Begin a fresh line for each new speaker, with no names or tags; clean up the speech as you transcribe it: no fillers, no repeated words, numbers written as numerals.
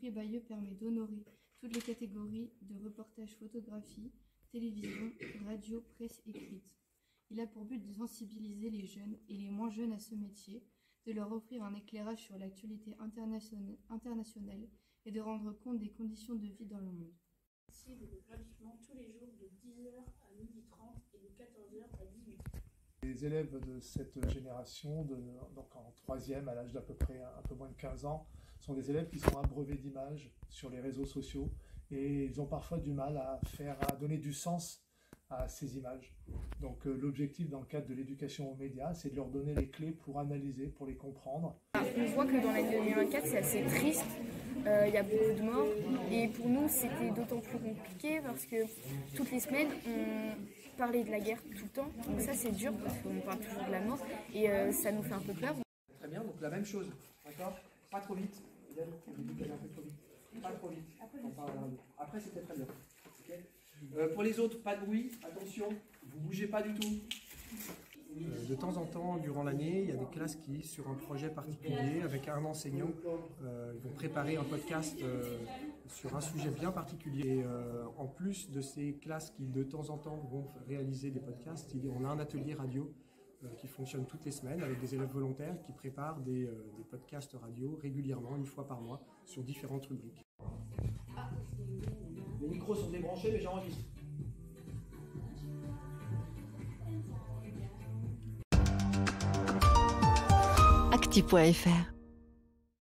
prix Bayeux permet d'honorer toutes les catégories de reportage photographie, télévision, radio, presse écrite. Il a pour but de sensibiliser les jeunes et les moins jeunes à ce métier, de leur offrir un éclairage sur l'actualité internationale et de rendre compte des conditions de vie dans le monde.
Accessible gratuitement tous les jours de 10h à 12h30 et de 14h à 18h.
Les élèves de cette génération, donc en troisième, à l'âge d'à peu près un peu moins de 15 ans, sont des élèves qui sont abreuvés d'images sur les réseaux sociaux et ils ont parfois du mal à donner du sens à ces images. Donc l'objectif dans le cadre de l'éducation aux médias, c'est de leur donner les clés pour analyser, pour les comprendre.
On voit que dans l'année 2024, c'est assez triste, il y a beaucoup de morts et pour nous c'était d'autant plus compliqué parce que toutes les semaines on parlait de la guerre tout le temps, donc ça c'est dur parce qu'on parle toujours de la mort et ça nous fait un peu peur.
Très bien, donc la même chose, d'accord? Pas trop vite, au début qu'elle est un peu trop vite, pas trop vite, on parle à la radio. Après c'était très bien. Okay. Pour les autres, pas de bruit, attention, vous bougez pas du tout.
De temps en temps, durant l'année, il y a des classes qui, sur un projet particulier, avec un enseignant, ils vont préparer un podcast sur un sujet bien particulier. Et, en plus de ces classes qui, de temps en temps, vont réaliser des podcasts, on a un atelier radio qui fonctionne toutes les semaines avec des élèves volontaires qui préparent des podcasts radio régulièrement, une fois par mois, sur différentes rubriques.
Les micros sont débranchés, mais j'enregistre.
Actu.fr